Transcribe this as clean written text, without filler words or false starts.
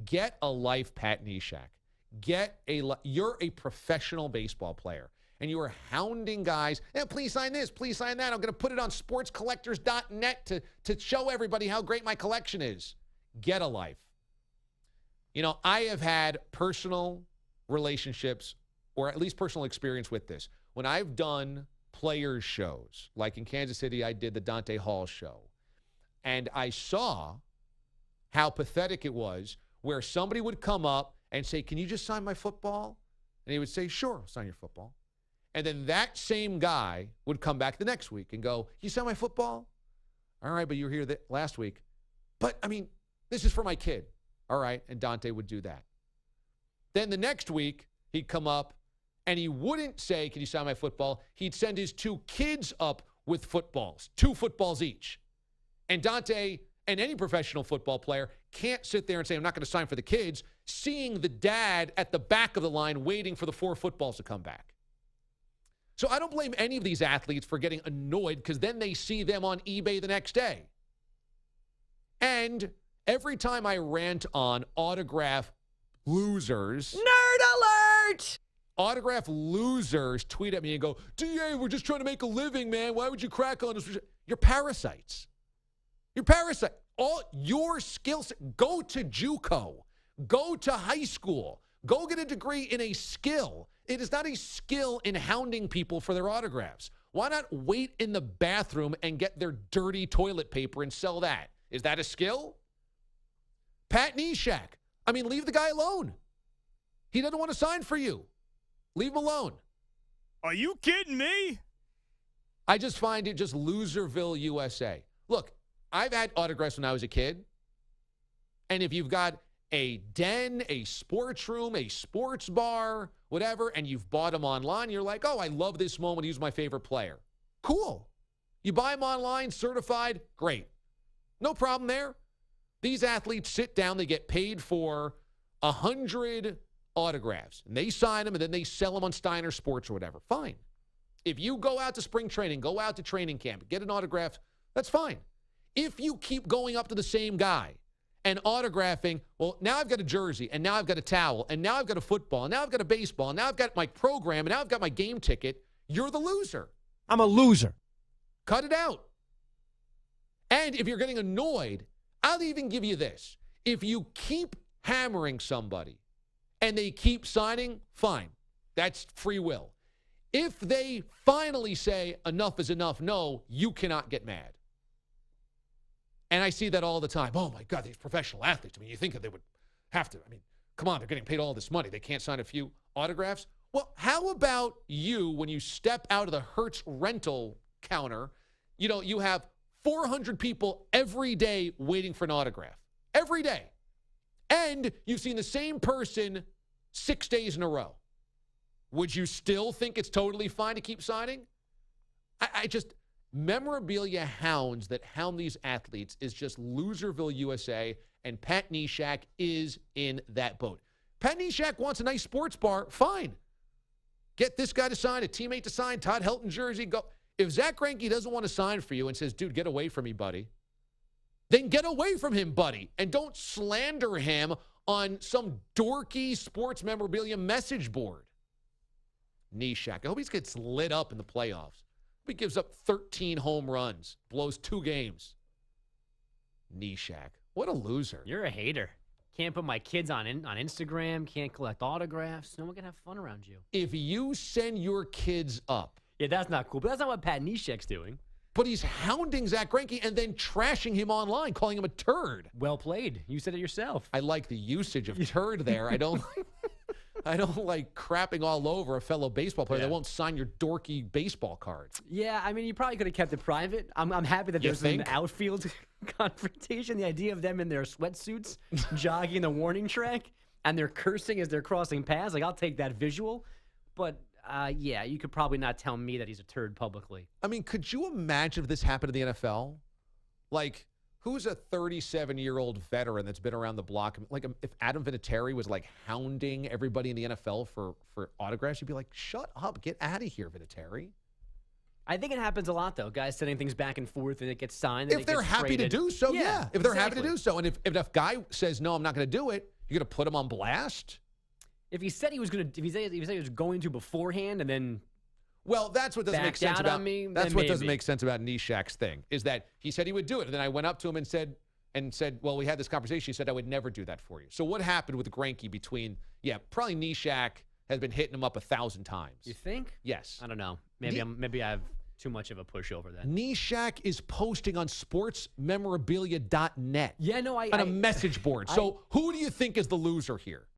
Get a life, Pat Neshek. You're a professional baseball player, and you are hounding guys. Please sign this. Please sign that. I'm going to put it on sportscollectors.net to show everybody how great my collection is. Get a life. You know, I have had personal relationships, or at least personal experience with this. When I've done players shows, like in Kansas City, I did the Dante Hall show, and I saw how pathetic it was where somebody would come up and say, can you just sign my football? And he would say, sure, I'll sign your football. And then that same guy would come back the next week and go, you sign my football? All right, but you were here last week. But, I mean, this is for my kid. All right, and Dante would do that. Then the next week, he'd come up, and he wouldn't say, can you sign my football? He'd send his 2 kids up with footballs, 2 footballs each. And Dante and any professional football player can't sit there and say, I'm not going to sign for the kids, seeing the dad at the back of the line waiting for the 4 footballs to come back. So I don't blame any of these athletes for getting annoyed because then they see them on eBay the next day. And every time I rant on autograph losers. Nerd alert! Autograph losers tweet at me and go, DA, we're just trying to make a living, man. Why would you crack on us? You're parasites. You're parasites. All your skills, go to JUCO. Go to high school. Go get a degree in a skill. It is not a skill in hounding people for their autographs. Why not wait in the bathroom and get their dirty toilet paper and sell that? Is that a skill? Pat Neshek. I mean, leave the guy alone. He doesn't want to sign for you. Leave him alone. Are you kidding me? I just find it just Loserville, USA. Look, I've had autographs when I was a kid. And if you've got a den, a sports room, a sports bar, whatever, and you've bought them online, you're like, oh, I love this moment. He's my favorite player. Cool. You buy them online, certified, great. No problem there. These athletes sit down, they get paid for 100 autographs, and they sign them, and then they sell them on Steiner Sports or whatever. Fine. If you go out to spring training, go out to training camp, get an autograph, that's fine. If you keep going up to the same guy and autographing, well, now I've got a jersey, and now I've got a towel, and now I've got a football, and now I've got a baseball, and now I've got my program, and now I've got my game ticket, you're the loser. I'm a loser. Cut it out. And if you're getting annoyed, I'll even give you this. If you keep hammering somebody and they keep signing, fine. That's free will. If they finally say enough is enough, no, you cannot get mad. And I see that all the time. Oh, my God, these professional athletes. I mean, you think that they would have to. I mean, come on, they're getting paid all this money. They can't sign a few autographs. Well, how about you when you step out of the Hertz rental counter, you know, you have 400 people every day waiting for an autograph. Every day. And you've seen the same person 6 days in a row. Would you still think it's totally fine to keep signing? I just, memorabilia hounds that hound these athletes is just Loserville, USA, and Pat Neshek is in that boat. Pat Neshek wants a nice sports bar, fine. Get this guy to sign, a teammate to sign, Todd Helton jersey, go. If Zack Greinke doesn't want to sign for you and says, dude, get away from me, buddy, then get away from him, buddy, and don't slander him on some dorky sports memorabilia message board. Neshek. I hope he gets lit up in the playoffs. He gives up 13 home runs, blows 2 games. Neshek. What a loser. You're a hater. Can't put my kids on Instagram, can't collect autographs. No one can have fun around you. If you send your kids up. Yeah, that's not cool, but that's not what Pat Neshek's doing. But he's hounding Zack Greinke and then trashing him online, calling him a turd. Well played. You said it yourself. I like the usage of turd there. I don't like crapping all over a fellow baseball player that won't sign your dorky baseball cards. Yeah, I mean, you probably could have kept it private. I'm happy that there's an outfield confrontation. The idea of them in their sweatsuits jogging the warning track and they're cursing as they're crossing paths. Like, I'll take that visual. But, yeah, you could probably not tell me that he's a turd publicly. I mean, could you imagine if this happened in the NFL? Like, who's a 37-year-old veteran that's been around the block? Like, if Adam Vinatieri was, like, hounding everybody in the NFL for autographs, you'd be like, shut up. Get out of here, Vinatieri. I think it happens a lot, though. Guys sending things back and forth, and it gets signed. If they're happy to do so, yeah. If they're happy to do so. And if a guy says, no, I'm not going to do it, You're going to put him on blast? If he said he was going to, if he said he was going to beforehand and then well, that's what doesn't make sense backed out about on me, that's then what doesn't maybe. make sense about Neshek's thing is that he said he would do it, and then I went up to him and said, well, we had this conversation. He said I would never do that for you. So what happened with Greinke between? Yeah, probably Neshek has been hitting him up 1,000 times. You think? Yes. I don't know. Maybe I have too much of a pushover then. Neshek is posting on sportsmemorabilia.net. Yeah, no, on a message board. So who do you think is the loser here?